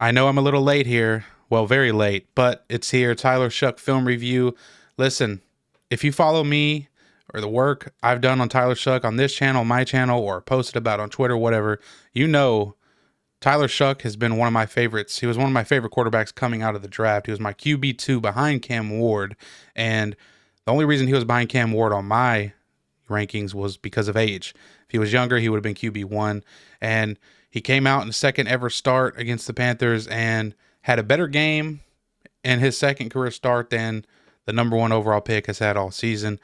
I know I'm a little late here. Well, very late, but it's here. Tyler Shough film review. Listen, if you follow me or the work I've done on Tyler Shough on this channel, my channel, or posted about on Twitter, whatever, you know Tyler Shough has been one of my favorites. He was one of my favorite quarterbacks coming out of the draft. He was my QB2 behind Cam Ward. And the only reason he was behind Cam Ward on my rankings was because of age. If he was younger, he would have been QB1. And he came out in the second ever start against the Panthers and had a better game in his second career start than the number one overall pick has had all season.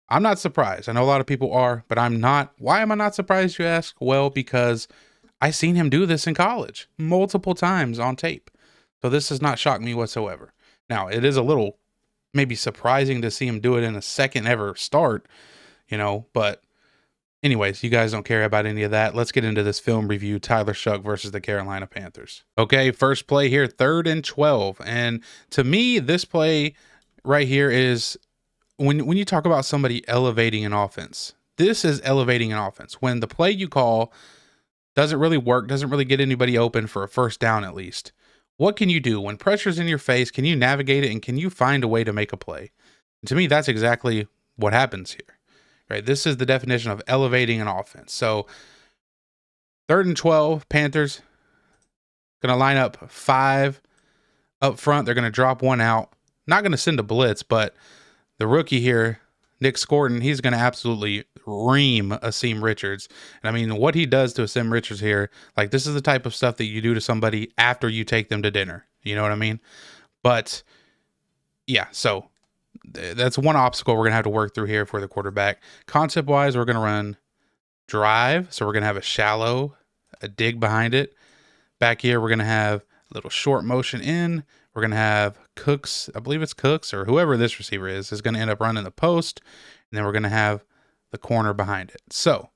I'm not surprised. I know a lot of people are, but I'm not. Why am I not surprised, you ask? Well, because I seen him do this in college multiple times on tape. So this does not shock me whatsoever. Now, it is a little maybe surprising to see him do it in a second ever start, but anyways, you guys don't care about any of that. Let's get into this film review. Tyler Shough versus the Carolina Panthers. Okay, first play here, 3rd and 12. And to me, this play right here is when you talk about somebody elevating an offense, this is elevating an offense. When the play you call doesn't really work, doesn't really get anybody open for a first down at least. What can you do? When pressure's in your face, can you navigate it and can you find a way to make a play? And to me, that's exactly what happens here, right? This is the definition of elevating an offense. So 3rd and 12, Panthers going to line up 5 up front. They're going to drop 1 out. Not going to send a blitz, but the rookie here, Nick Scorton, he's going to absolutely ream Asim Richards. And I mean, what he does to Asim Richards here, like this is the type of stuff that you do to somebody after you take them to dinner. You know what I mean? But yeah, so that's one obstacle we're going to have to work through here for the quarterback. Concept-wise, we're going to run drive. So we're going to have a shallow, a dig behind it. Back here, we're going to have a little short motion in. We're going to have Cooks, I believe it's Cooks or whoever this receiver is going to end up running the post. And then we're going to have the corner behind it. So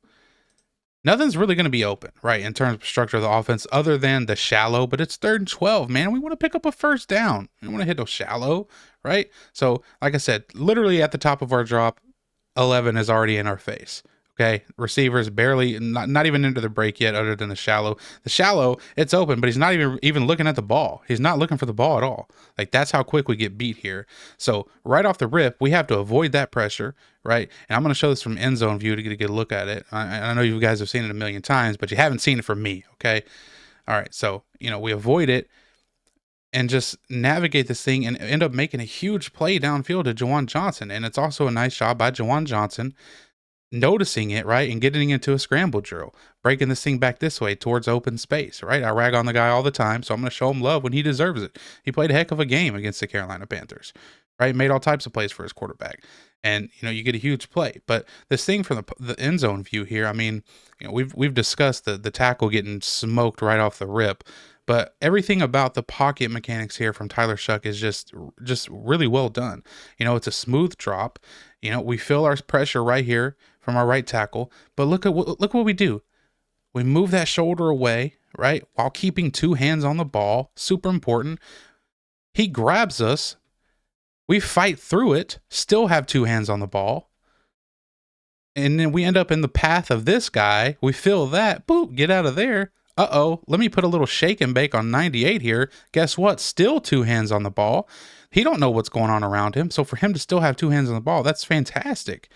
nothing's really going to be open, right, in terms of structure of the offense other than the shallow, but it's 3rd and 12, man. We want to pick up a first down. We want to hit those shallow, right? So like I said, literally at the top of our drop, 11 is already in our face. Okay, receivers barely, not even into the break yet, other than the shallow. The shallow, it's open, but he's not even looking at the ball. He's not looking for the ball at all. Like that's how quick we get beat here. So right off the rip, we have to avoid that pressure, right? And I'm going to show this from end zone view to get a look at it. I know you guys have seen it a million times, but you haven't seen it from me. Okay, all right. So we avoid it and just navigate this thing and end up making a huge play downfield to Juwan Johnson. And it's also a nice job by Juwan Johnson noticing it, right, and getting into a scramble drill, breaking this thing back this way towards open space, right? I rag on the guy all the time, so I'm going to show him love when he deserves it. He played a heck of a game against the Carolina Panthers, right? Made all types of plays for his quarterback. And, you get a huge play. But this thing from the end zone view here, I mean, we've discussed the tackle getting smoked right off the rip. But everything about the pocket mechanics here from Tyler Shough is just really well done. It's a smooth drop. We feel our pressure right here from our right tackle. But look what we do. We move that shoulder away, right, while keeping 2 hands on the ball. Super important. He grabs us. We fight through it, still have 2 hands on the ball. And then we end up in the path of this guy. We feel that. Boop, get out of there. Uh-oh, let me put a little shake and bake on 98 here. Guess what? Still 2 hands on the ball. He don't know what's going on around him. So for him to still have 2 hands on the ball, that's fantastic,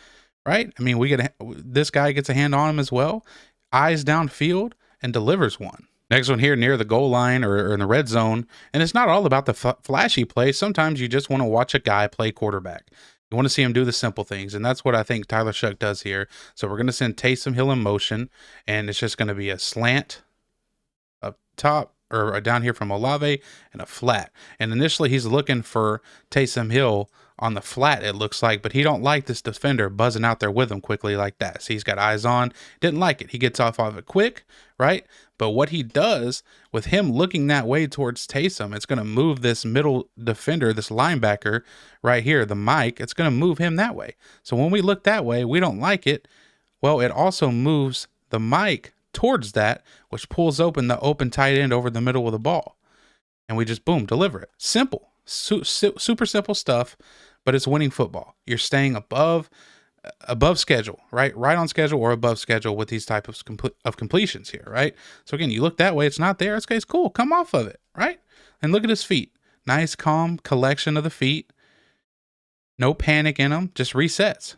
right? I mean, this guy gets a hand on him as well. Eyes downfield and delivers one. Next one here near the goal line or in the red zone. And it's not all about the flashy play. Sometimes you just want to watch a guy play quarterback. You want to see him do the simple things. And that's what I think Tyler Shough does here. So we're going to send Taysom Hill in motion. And it's just going to be a slant up top or down here from Olave and a flat. And initially he's looking for Taysom Hill on the flat, it looks like, but he don't like this defender buzzing out there with him quickly like that. See, he's got eyes on, didn't like it. He gets off of it quick, right? But what he does with him looking that way towards Taysom, it's going to move this middle defender, this linebacker right here, the Mike, it's going to move him that way. So when we look that way, we don't like it. Well, it also moves the Mike towards that, which pulls open the open tight end over the middle of the ball. And we just, boom, deliver it. Simple. Super simple stuff, but it's winning football. You're staying above above schedule, right? Right on schedule or above schedule with these type of completions here, right? So again, you look that way, it's not there. This guy's cool. Come off of it, right? And look at his feet. Nice, calm collection of the feet. No panic in them. Just resets.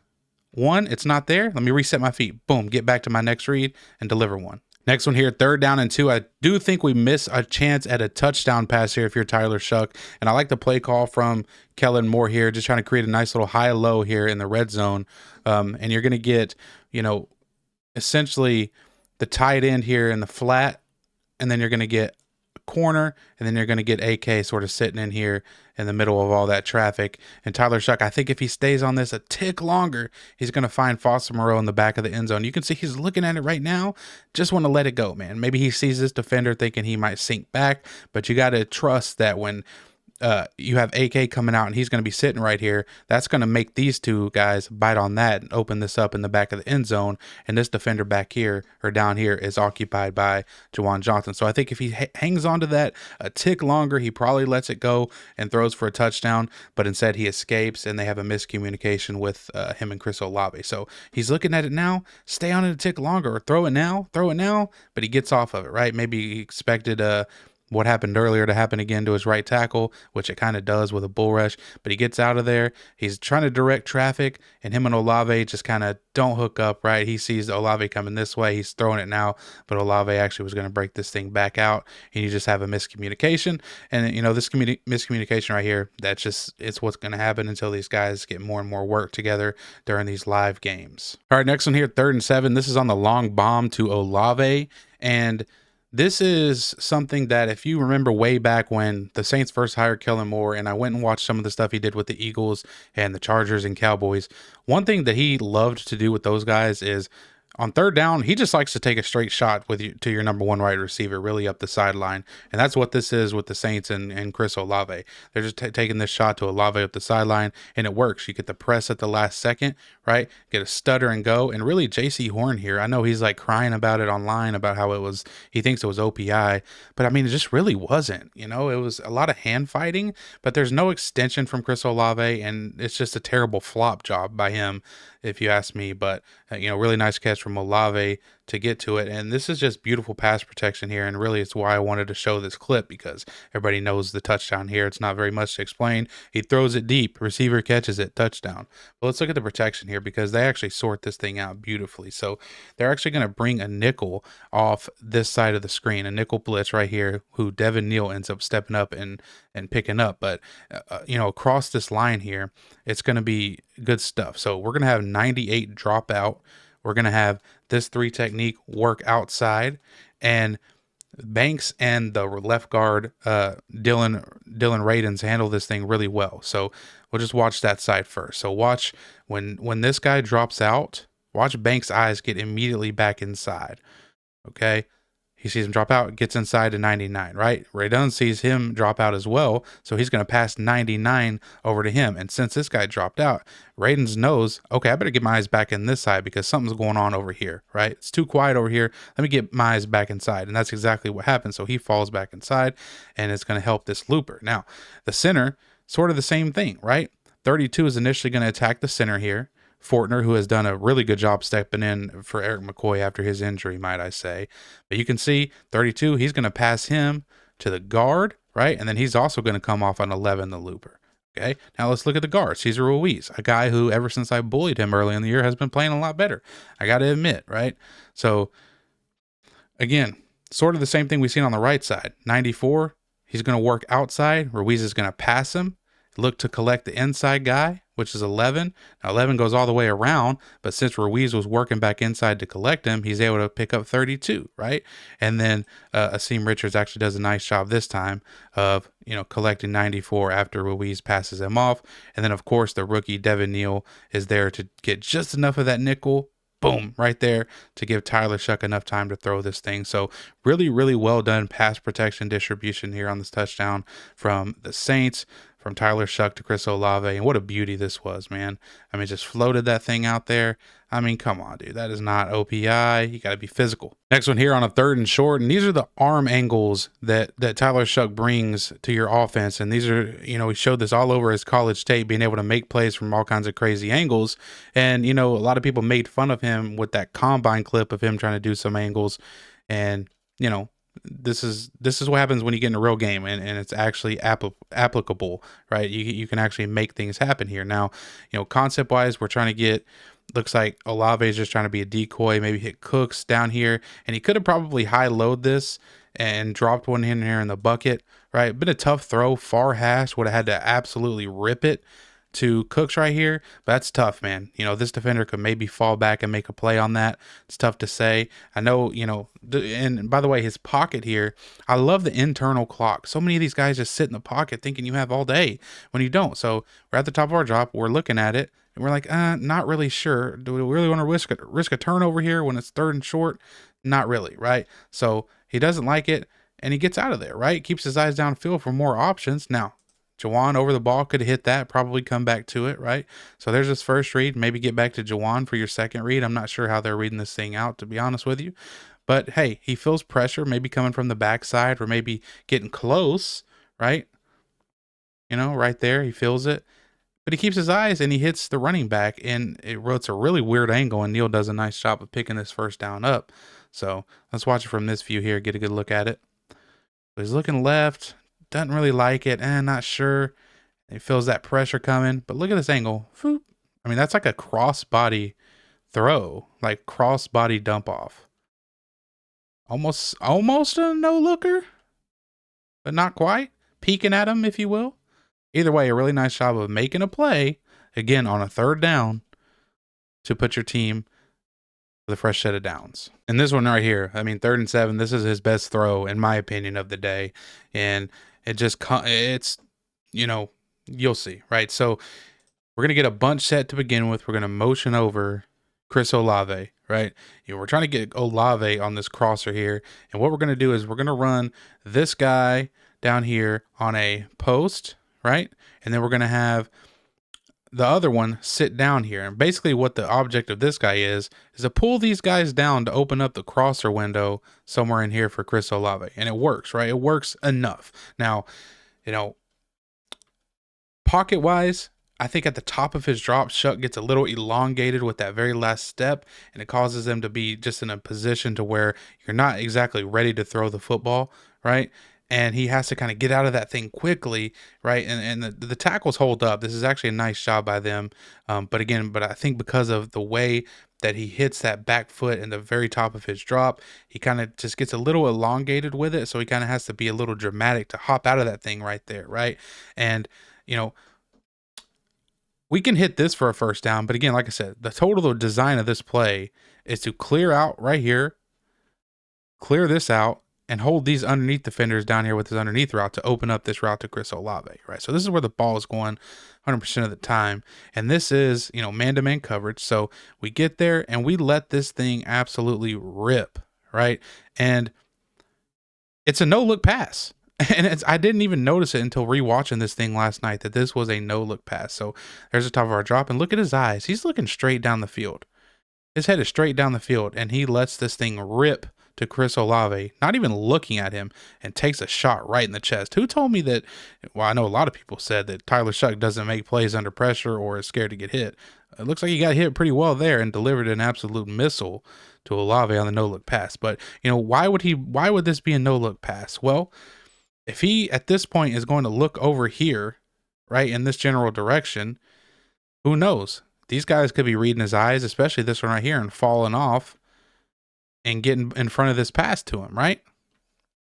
One, it's not there. Let me reset my feet. Boom, get back to my next read and deliver one. Next one here, 3rd down and 2. I do think we miss a chance at a touchdown pass here if you're Tyler Shough. And I like the play call from Kellen Moore here, just trying to create a nice little high-low here in the red zone. And you're going to get, essentially the tight end here in the flat, and then you're going to get corner, and then you're going to get AK sort of sitting in here in the middle of all that traffic. And Tyler Shough, I think if he stays on this a tick longer, he's going to find Foster Moreau in the back of the end zone. You can see he's looking at it right now. Just want to let it go, man. Maybe he sees this defender thinking he might sink back, but you got to trust that when you have AK coming out and he's going to be sitting right here, that's going to make these two guys bite on that and open this up in the back of the end zone. And this defender back here or down here is occupied by Juwan Johnson. So I think if he hangs on to that a tick longer, he probably lets it go and throws for a touchdown, but instead he escapes and they have a miscommunication with him and Chris Olave. So he's looking at it now, stay on it a tick longer, or throw it now, but he gets off of it, right? Maybe he expected what happened earlier to happen again to his right tackle, which it kind of does with a bull rush, but he gets out of there. He's trying to direct traffic, and him and Olave just kind of don't hook up, right? He sees Olave coming this way. He's throwing it now, but Olave actually was going to break this thing back out, and you just have a miscommunication. And, this miscommunication right here, it's what's going to happen until these guys get more and more work together during these live games. All right, next one here, 3rd and 7. This is on the long bomb to Olave, and this is something that if you remember way back when the Saints first hired Kellen Moore, and I went and watched some of the stuff he did with the Eagles and the Chargers and Cowboys, one thing that he loved to do with those guys is on 3rd down, he just likes to take a straight shot to your number 1 wide receiver, really up the sideline. And that's what this is with the Saints and Chris Olave. They're just taking this shot to Olave up the sideline, and it works. You get the press at the last second, right? Get a stutter and go. And really, J.C. Horn here, I know he's like crying about it online about how he thinks it was OPI, but I mean, it just really wasn't. It was a lot of hand fighting, but there's no extension from Chris Olave, and it's just a terrible flop job by him, if you ask me. But, really nice catch from Olave to get to it. And this is just beautiful pass protection here. And really, it's why I wanted to show this clip, because everybody knows the touchdown here. It's not very much to explain. He throws it deep. Receiver catches it. Touchdown. But let's look at the protection here, because they actually sort this thing out beautifully. So they're actually going to bring a nickel off this side of the screen, a nickel blitz right here, who Devin Neal ends up stepping up and picking up. But, across this line here, it's going to be good stuff. So we're going to have 98 drop out. We're going to have this 3 technique work outside, and Banks and the left guard, Dylan Radins, handle this thing really well. So we'll just watch that side first. So watch when this guy drops out, watch Banks' eyes get immediately back inside. Okay. He sees him drop out, gets inside to 99, right? Ray Dunn sees him drop out as well, so he's going to pass 99 over to him. And since this guy dropped out, Radins knows, okay, I better get my eyes back in this side because something's going on over here, right? It's too quiet over here. Let me get my eyes back inside. And that's exactly what happens. So he falls back inside, and it's going to help this looper. Now, the center, sort of the same thing, right? 32 is initially going to attack the center here. Fortner, who has done a really good job stepping in for Eric McCoy after his injury, might I say. But you can see 32, he's going to pass him to the guard, right? And then he's also going to come off on 11, the looper. Okay, now let's look at the guard. Cesar Ruiz, a guy who ever since I bullied him early in the year has been playing a lot better. I got to admit, right? So again, sort of the same thing we've seen on the right side. 94, he's going to work outside. Ruiz is going to pass him. Look to collect the inside guy, which is 11. Now 11 goes all the way around, but since Ruiz was working back inside to collect him, he's able to pick up 32, right? And then Asim Richards actually does a nice job this time of, collecting 94 after Ruiz passes him off. And then, of course, the rookie Devin Neal is there to get just enough of that nickel, boom, right there to give Tyler Shough enough time to throw this thing. So really, really well done pass protection distribution here on this touchdown from the Saints. from Tyler Shough to Chris Olave. And what a beauty this was, man. I mean, just floated that thing out there. I mean, come on, dude. That is not OPI. You got to be physical. Next one here on a 3rd and short. And these are the arm angles that Tyler Shough brings to your offense. And these are, you know, he showed this all over his college tape, being able to make plays from all kinds of crazy angles. And, you know, a lot of people made fun of him with that combine clip of him trying to do some angles. And, you know, this is what happens when you get in a real game and it's actually applicable, right? You can actually make things happen here. Now, you know, concept wise, we're trying to get, looks like Olave is just trying to be a decoy, maybe hit Cooks down here, and he could have probably high load this and dropped one in here in the bucket, right? Been a tough throw, far hash, would have had to absolutely rip it to Cooks right here, but that's tough, man. You know, this defender could maybe fall back and make a play on that. It's tough to say. I know, you know, and by the way, his pocket here, I love the internal clock. So many of these guys just sit in the pocket thinking you have all day when you don't. So we're at the top of our drop, we're looking at it, and we're like, not really sure. Do we really want to risk a turnover here when it's 3rd and short? Not really, right? So he doesn't like it, and he gets out of there, right? Keeps his eyes downfield for more options. Now, Juwan over the ball could have hit that, probably come back to it, right? So there's his first read. Maybe get back to Juwan for your second read. I'm not sure how they're reading this thing out, to be honest with you. But hey, he feels pressure, maybe coming from the backside or maybe getting close, right? You know, right there, he feels it. But he keeps his eyes and he hits the running back, and it's a really weird angle, and Neal does a nice job of picking this first down up. So let's watch it from this view here, get a good look at it. So he's looking left. Doesn't really like it, and not sure. He feels that pressure coming, but look at this angle. Foop. I mean, that's like a cross-body throw, like cross-body dump off. Almost a no-looker, but not quite. Peeking at him, if you will. Either way, a really nice job of making a play, again, on a 3rd down to put your team with a fresh set of downs. And this one right here, I mean, 3rd and 7, this is his best throw, in my opinion, of the day. And it's, you know, you'll see, right? So we're going to get a bunch set to begin with. We're going to motion over Chris Olave, right? You know, we're trying to get Olave on this crosser here. And what we're going to do is we're going to run this guy down here on a post, right? And then we're going to have the other one sit down here. And basically what the object of this guy is to pull these guys down to open up the crosser window somewhere in here for Chris Olave. And it works, right? It works enough. Now, you know, pocket wise, I think at the top of his drop, Shough gets a little elongated with that very last step, and it causes them to be just in a position to where you're not exactly ready to throw the football, right? And he has to kind of get out of that thing quickly, right? And the tackles hold up. This is actually a nice job by them. But I think because of the way that he hits that back foot in the very top of his drop, he kind of just gets a little elongated with it. So he kind of has to be a little dramatic to hop out of that thing right there, right? And, you know, we can hit this for a first down. But again, like I said, the total design of this play is to clear out right here, clear this out, and hold these underneath defenders down here with his underneath route to open up this route to Chris Olave, right? So this is where the ball is going 100% of the time. And this is, you know, man-to-man coverage. So we get there and we let this thing absolutely rip, right? And it's a no-look pass. And I didn't even notice it until rewatching this thing last night that this was a no-look pass. So there's the top of our drop. And look at his eyes. He's looking straight down the field. His head is straight down the field. And he lets this thing rip to Chris Olave, not even looking at him, and takes a shot right in the chest. Who told me that? Well, I know a lot of people said that Tyler Shough doesn't make plays under pressure or is scared to get hit. It looks like he got hit pretty well there and delivered an absolute missile to Olave on the no-look pass. But, you know, why would this be a no-look pass? Well, if he at this point is going to look over here, right, in this general direction, who knows? These guys could be reading his eyes, especially this one right here, and falling off and getting in front of this pass to him, right?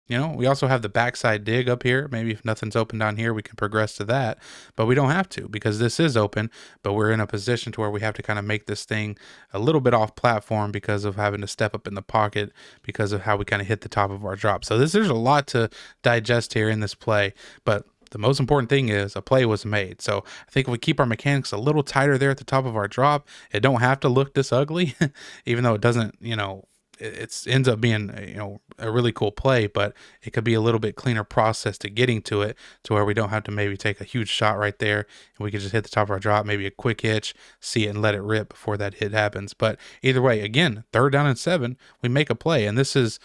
You know, we also have the backside dig up here. Maybe if nothing's open down here, we can progress to that, but we don't have to because this is open, but we're in a position to where we have to kind of make this thing a little bit off platform because of having to step up in the pocket because of how we kind of hit the top of our drop. So there's a lot to digest here in this play, but the most important thing is a play was made. So I think if we keep our mechanics a little tighter there at the top of our drop, it don't have to look this ugly, even though it doesn't, you know, it ends up being, a really cool play, but it could be a little bit cleaner process to getting to it, to where we don't have to maybe take a huge shot right there, and we could just hit the top of our drop, maybe a quick hitch, see it and let it rip before that hit happens. But either way, again, 3rd down and 7, we make a play, and this is,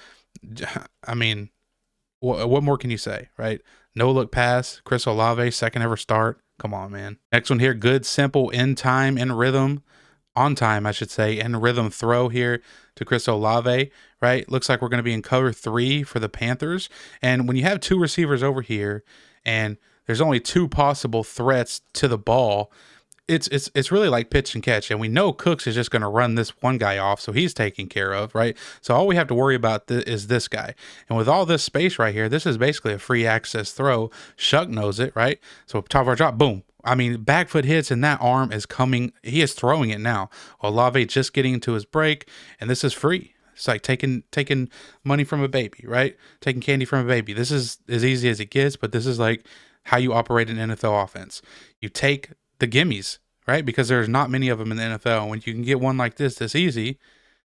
I mean, what more can you say, right? No look pass, Chris Olave, second ever start. Come on, man. Next one here, good, simple, in time, in rhythm, on time, I should say, in rhythm throw here to Chris Olave, right? Looks like we're going to be in cover 3 for the Panthers. And when you have 2 receivers over here and there's only 2 possible threats to the ball, it's really like pitch and catch, and we know Cooks is just going to run this one guy off, so he's taken care of, right? So all we have to worry about is this guy, and with all this space right here, this is basically a free access throw. Shough knows it, right? So top of our drop, boom. I mean, back foot hits, and that arm is coming. He is throwing it now. Olave just getting into his break, and this is free. It's like taking money from a baby, right? Taking candy from a baby. This is as easy as it gets, but this is like how you operate an NFL offense. You take the gimmies, right? Because there's not many of them in the NFL. When you can get one like this easy,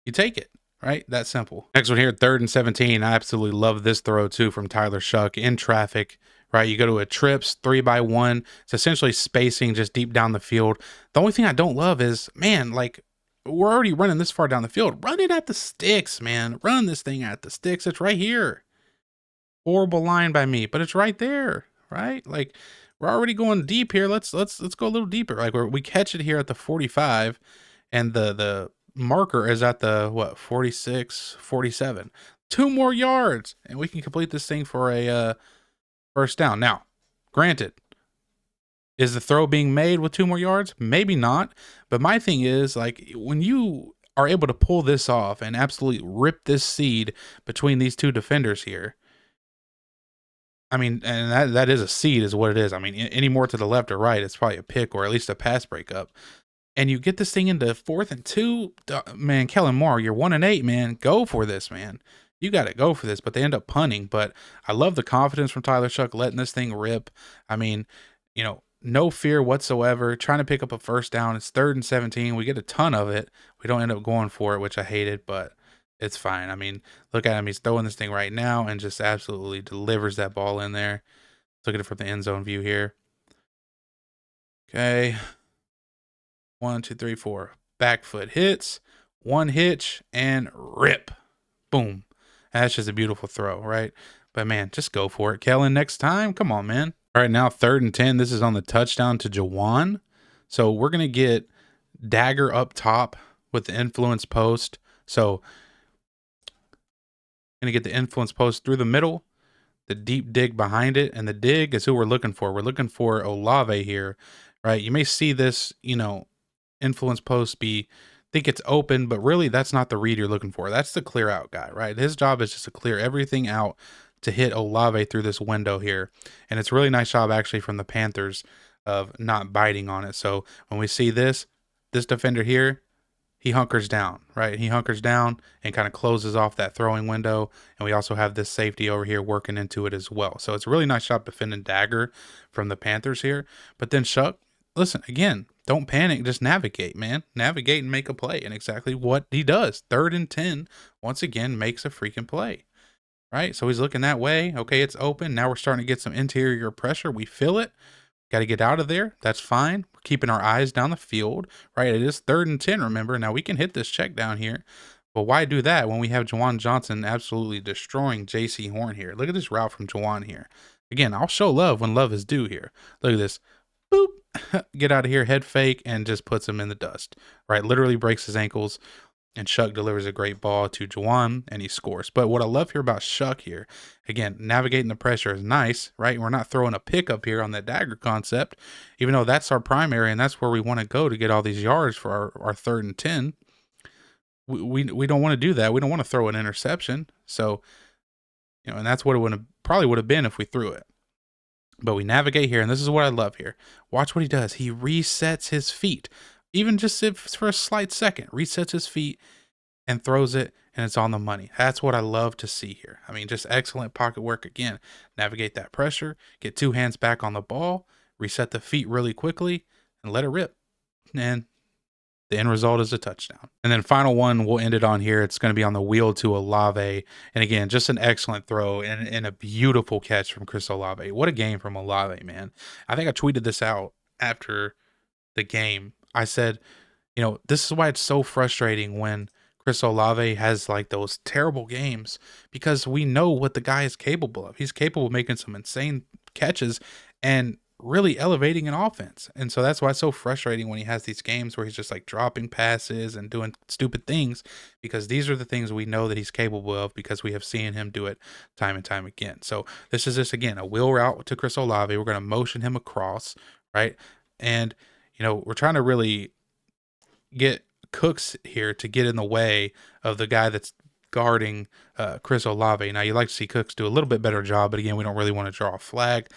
you take it, right? That simple. Next one here, 3rd and 17. I absolutely love this throw too from Tyler Shough in traffic, right? You go to a trips 3x1. It's essentially spacing just deep down the field. The only thing I don't love is, man, like, we're already running this far down the field. Run it at the sticks, man. Run this thing at the sticks. It's right here. Horrible line by me, but it's right there, right? Like, we're already going deep here. Let's go a little deeper. Like, we catch it here at the 45, and the marker is at the what, 46, 47. 2 more yards, and we can complete this thing for a first down. Now, granted, is the throw being made with 2 more yards? Maybe not. But my thing is, like, when you are able to pull this off and absolutely rip this seed between these 2 defenders here, I mean, and that is a seed is what it is. I mean, any more to the left or right, it's probably a pick or at least a pass breakup. And you get this thing into 4th and 2, man, Kellen Moore, you're 1 and 8, man. Go for this, man. You got to go for this, but they end up punting. But I love the confidence from Tyler Shough letting this thing rip. I mean, no fear whatsoever, trying to pick up a first down. It's 3rd and 17. We get a ton of it. We don't end up going for it, which I hated, but it's fine. I mean, look at him. He's throwing this thing right now and just absolutely delivers that ball in there. Let's look at it from the end zone view here. Okay. 1, 2, 3, 4. Back foot hits, 1 hitch, and rip. Boom. That's just a beautiful throw, right? But, man, just go for it. Kellen, next time. Come on, man. All right, now 3rd and 10. This is on the touchdown to Juwan. So we're going to get dagger up top with the influence post. So going to get the influence post through the middle, the deep dig behind it, and the dig is who we're looking for. We're looking for Olave here, right? You may see this, influence post think it's open, but really that's not the read you're looking for. That's the clear out guy, right? His job is just to clear everything out to hit Olave through this window here. And it's a really nice job actually from the Panthers of not biting on it. So when we see this defender here, he hunkers down, right? He hunkers down and kind of closes off that throwing window. And we also have this safety over here working into it as well. So it's a really nice job defending dagger from the Panthers here. But then Shough, listen, again, don't panic. Just navigate, man. Navigate and make a play. And exactly what he does. 3rd and 10, once again, makes a freaking play, right? So he's looking that way. Okay, it's open. Now we're starting to get some interior pressure. We feel it. Got to get out of there. That's fine. We're keeping our eyes down the field, right? It is 3rd and 10, remember. Now we can hit this check down here. But why do that when we have Juwan Johnson absolutely destroying J.C. Horn here? Look at this route from Juwan here. Again, I'll show love when love is due here. Look at this. Boop. Get out of here, head fake, and just puts him in the dust, right? Literally breaks his ankles. And Shough delivers a great ball to Juwan, and he scores. But what I love here about Shough here, again, navigating the pressure is nice, right? We're not throwing a pick up here on that dagger concept, even though that's our primary, and that's where we want to go to get all these yards for our 3rd and 10. We don't want to do that. We don't want to throw an interception. So, and that's what it probably would have been if we threw it. But we navigate here, and this is what I love here. Watch what he does. He resets his feet. Even just if it's for a slight second, resets his feet and throws it, and it's on the money. That's what I love to see here. I mean, just excellent pocket work again. Navigate that pressure, get 2 hands back on the ball, reset the feet really quickly, and let it rip. And The end result is a touchdown. And then final one, we'll end it on here. It's going to be on the wheel to Olave. And again, just an excellent throw and a beautiful catch from Chris Olave. What a game from Olave, man. I think I tweeted this out after the game. I said, this is why it's so frustrating when Chris Olave has like those terrible games, because we know what the guy is capable of. He's capable of making some insane catches and really elevating an offense. And so that's why it's so frustrating when he has these games where he's just like dropping passes and doing stupid things, because these are the things we know that he's capable of because we have seen him do it time and time again. So this is just, again, a wheel route to Chris Olave. We're going to motion him across, right? And, we're trying to really get Cooks here to get in the way of the guy that's guarding Chris Olave. Now, you like to see Cooks do a little bit better job, but again, we don't really want to draw a flag.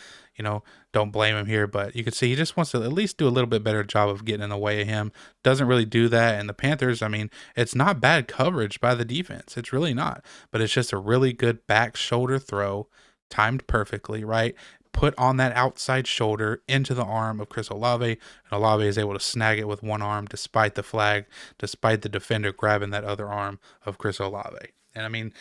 Don't blame him here, but you can see he just wants to at least do a little bit better job of getting in the way of him. Doesn't really do that. And the Panthers, it's not bad coverage by the defense. It's really not, but it's just a really good back shoulder throw, timed perfectly, right? Put on that outside shoulder into the arm of Chris Olave, and Olave is able to snag it with one arm despite the flag, despite the defender grabbing that other arm of Chris Olave. And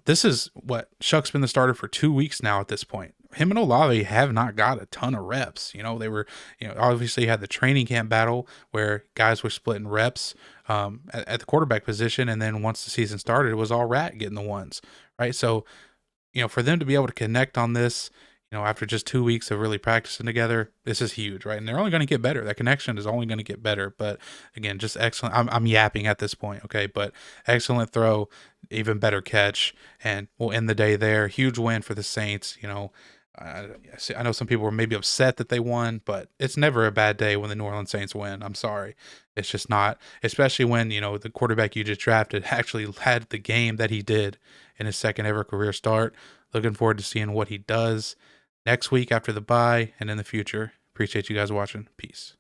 this is what Shough's been the starter for 2 weeks now at this point. Him and Olave have not got a ton of reps. They were, obviously had the training camp battle where guys were splitting reps at the quarterback position. And then once the season started, it was all Rat getting the ones, right? So, for them to be able to connect on this, after just 2 weeks of really practicing together, this is huge, right? And they're only going to get better. That connection is only going to get better. But again, just excellent. I'm yapping at this point, okay? But excellent throw, even better catch, and we'll end the day there. Huge win for the Saints. I know some people were maybe upset that they won, but it's never a bad day when the New Orleans Saints win. I'm sorry. It's just not, especially when, the quarterback you just drafted actually had the game that he did in his second ever career start. Looking forward to seeing what he does next week after the bye and in the future. Appreciate you guys watching. Peace.